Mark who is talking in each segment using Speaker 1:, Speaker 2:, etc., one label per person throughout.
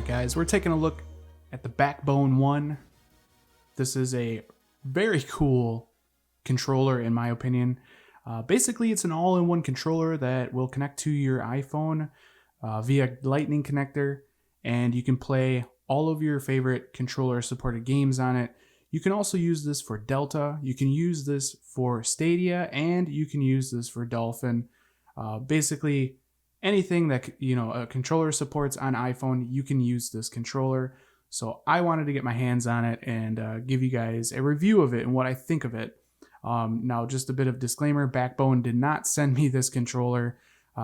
Speaker 1: Alright guys, we're taking a look at the Backbone 1. This is a very cool controller in my opinion. Basically it's an all-in-one controller that will connect to your iPhone via lightning connector, and you can play all of your favorite controller supported games on it. You can also use this for Delta, you can use this for Cydia, and you can use this for Dolphin. Basically anything that a controller supports on iPhone, you can use this controller. So I wanted to get my hands on it and give you guys a review of it and what I think of it. Now, just a bit of disclaimer, Backbone did not send me this controller,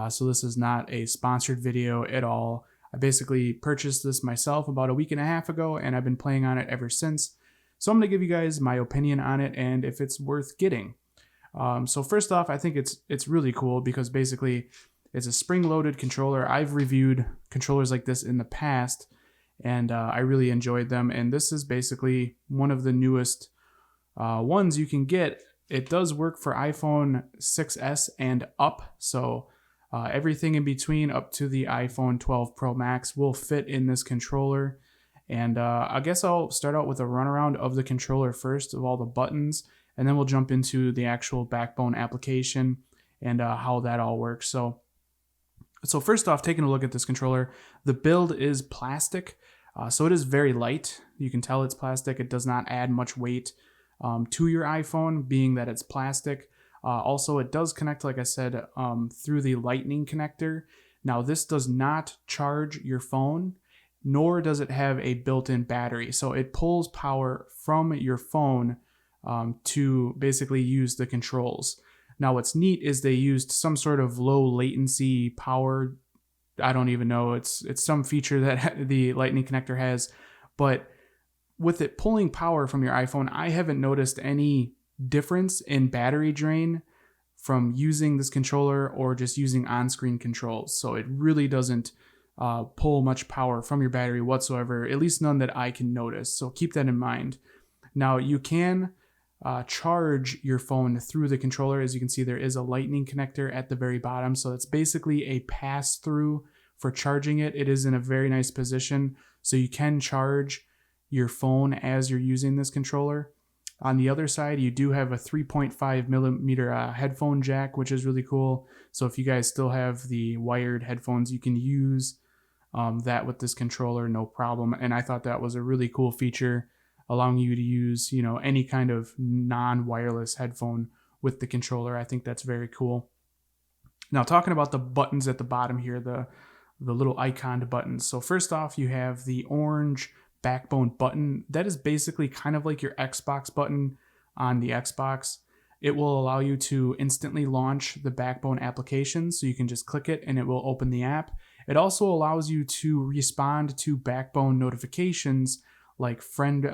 Speaker 1: so this is not a sponsored video at all. I basically purchased this myself about a week and a half ago, and I've been playing on it ever since. So I'm going to give you guys my opinion on it and if it's worth getting. So first off, I think it's really cool because basically it's a spring-loaded controller. I've reviewed controllers like this in the past, and I really enjoyed them. And this is basically one of the newest ones you can get. It does work for iPhone 6s and up, so everything in between up to the iPhone 12 Pro Max will fit in this controller. And I guess I'll start out with a runaround of the controller first, of all the buttons, and then we'll jump into the actual Backbone application and how that all works. So first off, taking a look at this controller, the build is plastic, so it is very light. You can tell it's plastic. It does not add much weight to your iPhone, being that it's plastic. Also, it does connect, like I said, through the lightning connector. Now, this does not charge your phone, nor does it have a built-in battery. So it pulls power from your phone to basically use the controls. Now, what's neat is they used some sort of low latency power. I don't even know. It's some feature that the lightning connector has, but with it pulling power from your iPhone, I haven't noticed any difference in battery drain from using this controller or just using on-screen controls. So it really doesn't pull much power from your battery whatsoever, at least none that I can notice. So keep that in mind. Now, you can charge your phone through the controller. As you can see, there is a lightning connector at the very bottom. So it's basically a pass-through for charging it. It is in a very nice position, so you can charge your phone as you're using this controller. On the other side, you do have a 3.5 millimeter headphone jack, which is really cool. So if you guys still have the wired headphones, you can use that with this controller, no problem. And I thought that was a really cool feature, allowing you to use, any kind of non-wireless headphone with the controller. I think that's very cool. Now, talking about the buttons at the bottom here, the little iconed buttons. So first off, you have the orange Backbone button. That is basically kind of like your Xbox button on the Xbox. It will allow you to instantly launch the Backbone application, so you can just click it and it will open the app. It also allows you to respond to Backbone notifications like friend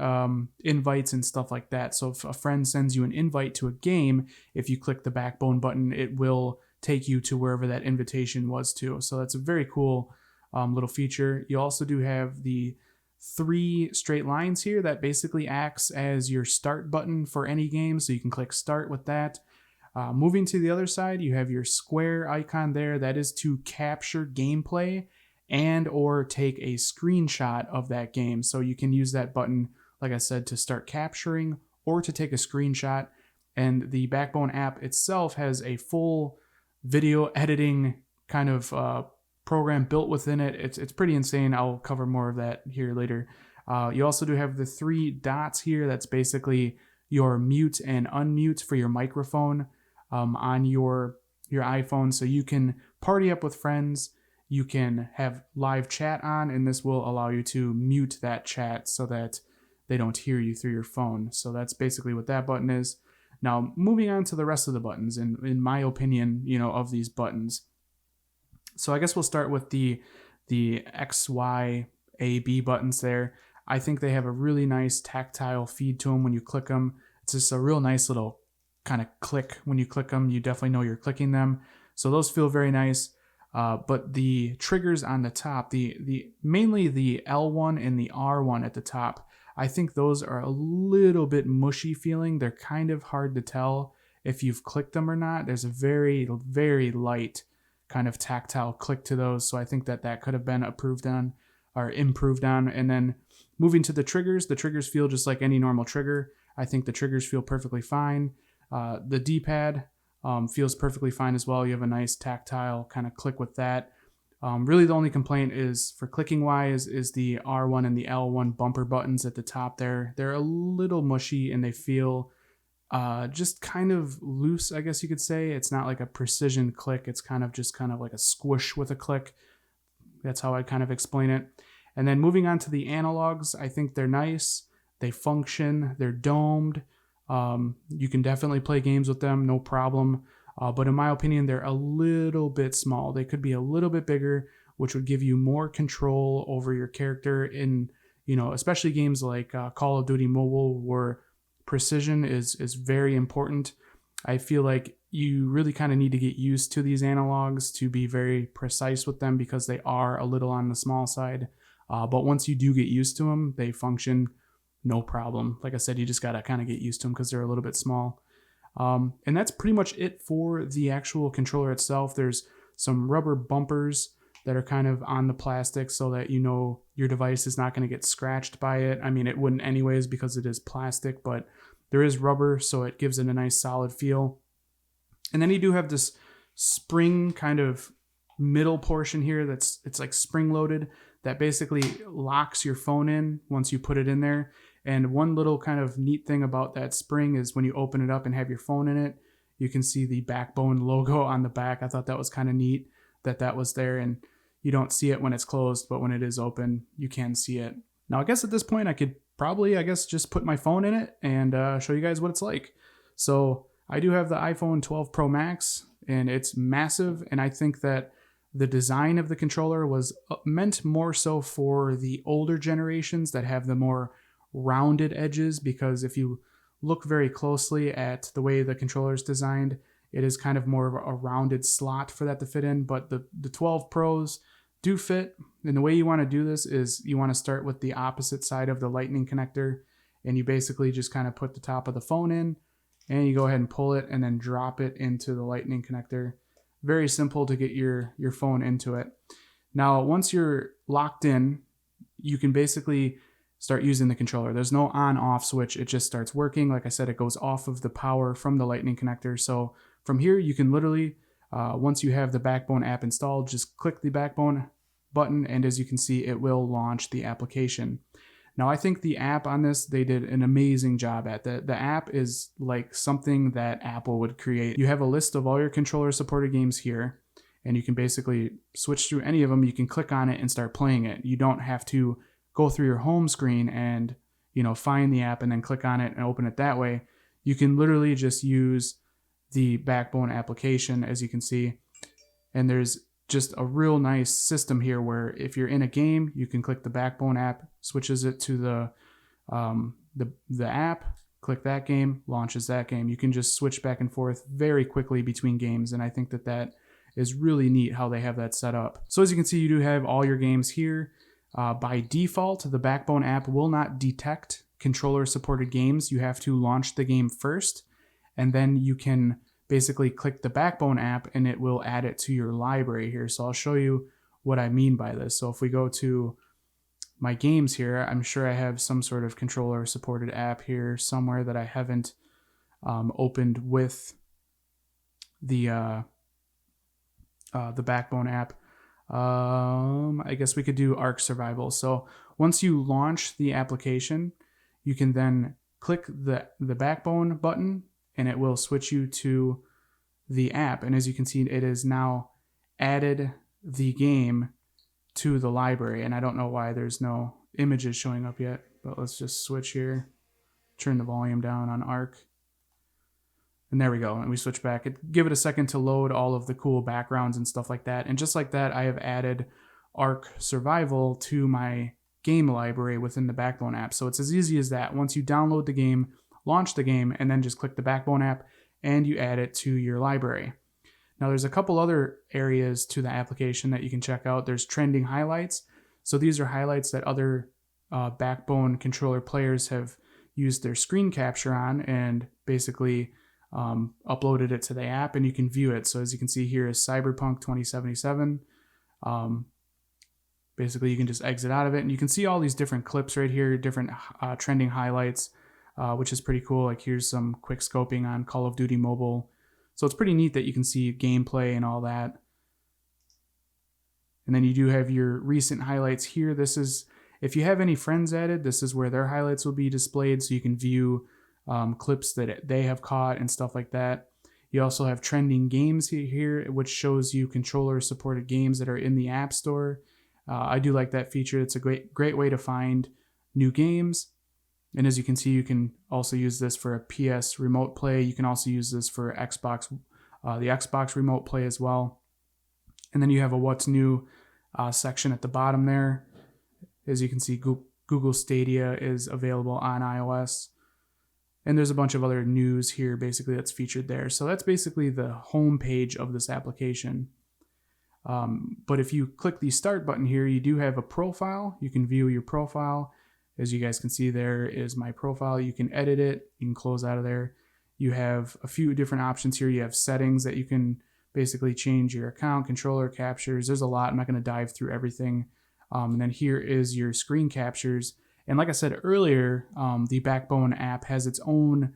Speaker 1: invites and stuff like that. So if a friend sends you an invite to a game, if you click the Backbone button, it will take you to wherever that invitation was to. So that's a very cool little feature. You also do have the 3 straight lines here that basically acts as your start button for any game, so you can click start with that. Moving to the other side, you have your square icon there. That is to capture gameplay and or take a screenshot of that game. So you can use that button, like I said, to start capturing or to take a screenshot. And the Backbone app itself has a full video editing kind of program built within it. It's pretty insane. I'll cover more of that here later. You also do have the 3 dots here. That's basically your mute and unmute for your microphone on your iPhone. So you can party up with friends. You can have live chat on, and this will allow you to mute that chat so that they don't hear you through your phone. So that's basically what that button is. Now, moving on to the rest of the buttons, in my opinion, of these buttons. So I guess we'll start with the X, Y, A, B buttons there. I think they have a really nice tactile feed to them when you click them. It's just a real nice little kind of click when you click them. You definitely know you're clicking them. So those feel very nice. But the triggers on the top, mainly the L1 and the R1 at the top, I think those are a little bit mushy feeling. They're kind of hard to tell if you've clicked them or not. There's a very, very light kind of tactile click to those, so I think that could have been improved on. are improved on. And then moving to the triggers feel just like any normal trigger. I think the triggers feel perfectly fine. The D-pad feels perfectly fine as well. You have a nice tactile kind of click with that. Really, the only complaint is for clicking wise is the R1 and the L1 bumper buttons at the top there. They're a little mushy and they feel just kind of loose, I guess you could say. It's not like a precision click. It's kind of like a squish with a click. That's how I kind of explain it. And then moving on to the analogs, I think they're nice. They function. They're domed. You can definitely play games with them, no problem. But in my opinion, they're a little bit small. They could be a little bit bigger, which would give you more control over your character in, especially games like Call of Duty Mobile, where precision is very important. I feel like you really kind of need to get used to these analogs to be very precise with them because they are a little on the small side. But once you do get used to them, they function no problem. Like I said, you just got to kind of get used to them because they're a little bit small. And that's pretty much it for the actual controller itself. There's some rubber bumpers that are kind of on the plastic so that your device is not going to get scratched by it. I mean, it wouldn't anyways because it is plastic, but there is rubber, so it gives it a nice solid feel. And then you do have this spring kind of middle portion here it's like spring loaded that basically locks your phone in once you put it in there. And one little kind of neat thing about that spring is when you open it up and have your phone in it, you can see the Backbone logo on the back. I thought that was kind of neat that was there, and you don't see it when it's closed, but when it is open, you can see it. Now, I guess at this point, I could probably, just put my phone in it and show you guys what it's like. So I do have the iPhone 12 Pro Max, and it's massive, and I think that the design of the controller was meant more so for the older generations that have the more rounded edges, because if you look very closely at the way the controller is designed, it is kind of more of a rounded slot for that to fit in. But the 12 Pros do fit, and the way you want to do this is you want to start with the opposite side of the lightning connector, and you basically just kind of put the top of the phone in, and you go ahead and pull it and then drop it into the lightning connector. Very simple to get your phone into it. Now, once you're locked in, you can basically start using the controller. There's no on-off switch. It just starts working. Like I said, it goes off of the power from the lightning connector. So from here, you can literally, once you have the Backbone app installed, just click the Backbone button, and as you can see, it will launch the application. Now, I think the app on this, they did an amazing job at. The app is like something that Apple would create. You have a list of all your controller-supported games here, and you can basically switch through any of them. You can click on it and start playing it. You don't have to go through your home screen and find the app and then click on it and open it that way. You can literally just use the Backbone application, as you can see, and there's just a real nice system here where if you're in a game, you can click the Backbone app, switches it to the app, click that game, launches that game. You can just switch back and forth very quickly between games, and I think that is really neat how they have that set up. So as you can see, you do have all your games here. By default, the Backbone app will not detect controller-supported games. You have to launch the game first, and then you can basically click the Backbone app and it will add it to your library here. So I'll show you what I mean by this. So if we go to my games here, I'm sure I have some sort of controller-supported app here somewhere that I haven't opened with the Backbone app. I guess we could do Ark Survival. So once you launch the application, you can then click the Backbone button and it will switch you to the app. And as you can see, it has now added the game to the library. And I don't know why there's no images showing up yet, but let's just switch here, turn the volume down on Ark. And there we go. And we switch back. Give it a second to load all of the cool backgrounds and stuff like that. And just like that, I have added Ark Survival to my game library within the Backbone app. So it's as easy as that. Once you download the game, launch the game, and then just click the Backbone app and you add it to your library. Now there's a couple other areas to the application that you can check out. There's trending highlights. So these are highlights that other Backbone controller players have used their screen capture on and basically uploaded it to the app, and you can view it. So as you can see here is Cyberpunk 2077. Basically, you can just exit out of it, and you can see all these different clips right here, different trending highlights, which is pretty cool. Like here's some quick scoping on Call of Duty Mobile. So it's pretty neat that you can see gameplay and all that. And then you do have your recent highlights here. This is, if you have any friends added, this is where their highlights will be displayed, so you can view clips that they have caught and stuff like that. You also have trending games here, which shows you controller-supported games that are in the App Store. I do like that feature. It's a great way to find new games. And as you can see, you can also use this for a PS Remote Play. You can also use this for Xbox, the Xbox Remote Play as well. And then you have a What's New section at the bottom there. As you can see, Google Stadia is available on iOS. And there's a bunch of other news here basically that's featured there. So that's basically the home page of this application. But if you click the start button here, you do have a profile. You can view your profile. As you guys can see, there is my profile. You can edit it. You can close out of there. You have a few different options here. You have settings that you can basically change your account, controller, captures. There's a lot. I'm not going to dive through everything. And then here is your screen captures. And like I said earlier, the Backbone app has its own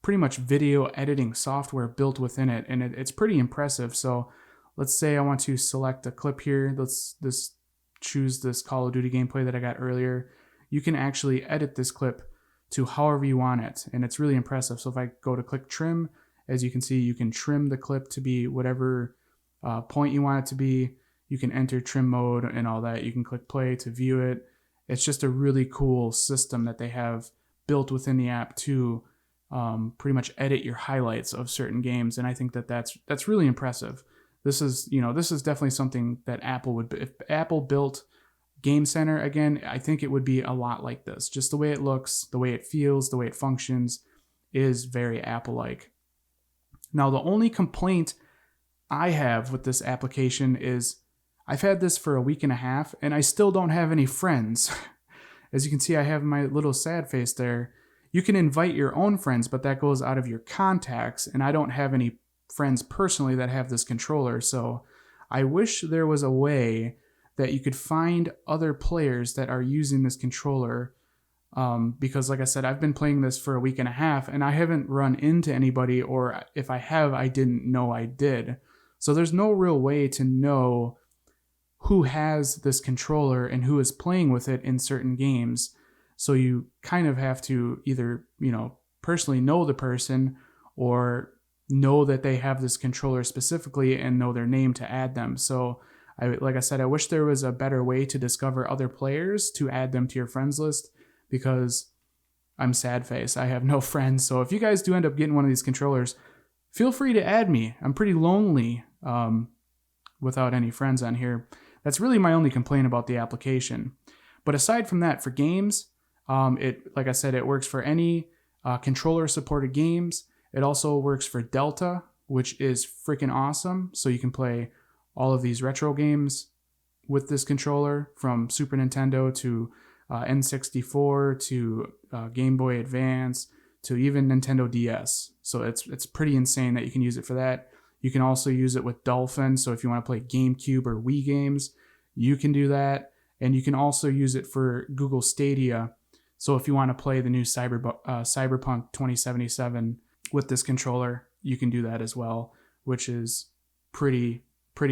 Speaker 1: pretty much video editing software built within it. And it's pretty impressive. So let's say I want to select a clip here. Let's choose this Call of Duty gameplay that I got earlier. You can actually edit this clip to however you want it. And it's really impressive. So if I go to click trim, as you can see, you can trim the clip to be whatever point you want it to be. You can enter trim mode and all that. You can click play to view it. It's just a really cool system that they have built within the app to pretty much edit your highlights of certain games. And I think that that's really impressive. This is definitely something that Apple would, if Apple built Game Center again, I think it would be a lot like this. Just the way it looks, the way it feels, the way it functions is very Apple-like. Now, the only complaint I have with this application is I've had this for a week and a half and I still don't have any friends. As you can see, I have my little sad face there. You can invite your own friends, but that goes out of your contacts, and I don't have any friends personally that have this controller. So I wish there was a way that you could find other players that are using this controller, because like I said, I've been playing this for a week and a half and I haven't run into anybody, or if I have, I didn't know I did. So there's no real way to know who has this controller and who is playing with it in certain games. So you kind of have to either, personally know the person, or know that they have this controller specifically and know their name to add them. So like I said, I wish there was a better way to discover other players to add them to your friends list, because I'm sad face. I have no friends. So if you guys do end up getting one of these controllers, feel free to add me. I'm pretty lonely without any friends on here. That's really my only complaint about the application. But aside from that, for games, like I said, it works for any controller supported games. It also works for Delta, which is freaking awesome. So you can play all of these retro games with this controller, from Super Nintendo to N64 to Game Boy Advance to even Nintendo DS. So it's pretty insane that you can use it for that. You can also use it with Dolphin. So if you want to play GameCube or Wii games, you can do that. And you can also use it for Google Stadia. So if you want to play the new Cyberpunk 2077 with this controller, you can do that as well, which is pretty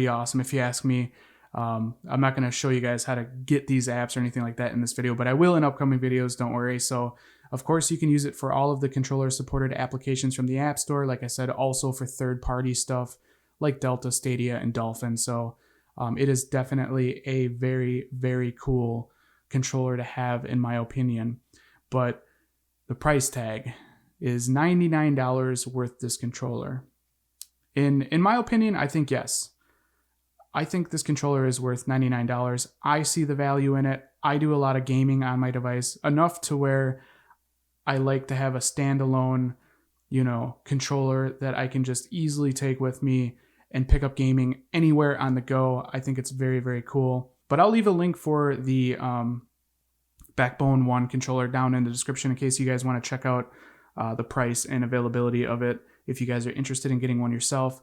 Speaker 1: awesome if you ask me. I'm not going to show you guys how to get these apps or anything like that in this video, but I will in upcoming videos, don't worry. So of course you can use it for all of the controller supported applications from the App Store. Like I said, also for third-party stuff like Delta, Stadia, and Dolphin. So it is definitely a very, very cool controller to have, in my opinion. But the price tag is $99 worth this controller. In my opinion, I think yes. I think this controller is worth $99. I see the value in it. I do a lot of gaming on my device, enough to where I like to have a standalone, controller that I can just easily take with me and pick up gaming anywhere on the go. I think it's very, very cool. But I'll leave a link for the Backbone One controller down in the description in case you guys want to check out the price and availability of it if you guys are interested in getting one yourself.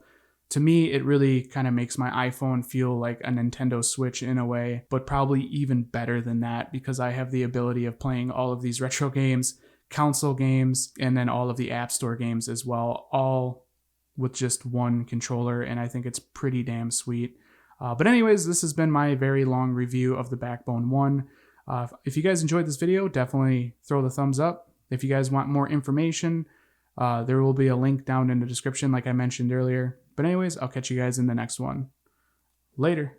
Speaker 1: To me, it really kind of makes my iPhone feel like a Nintendo Switch in a way, but probably even better than that because I have the ability of playing all of these retro games, console games, and then all of the App Store games as well, all with just one controller, and I think it's pretty damn sweet. But anyways, this has been my very long review of the Backbone 1. If you guys enjoyed this video, definitely throw the thumbs up. If you guys want more information, there will be a link down in the description like I mentioned earlier. But anyways, I'll catch you guys in the next one. Later.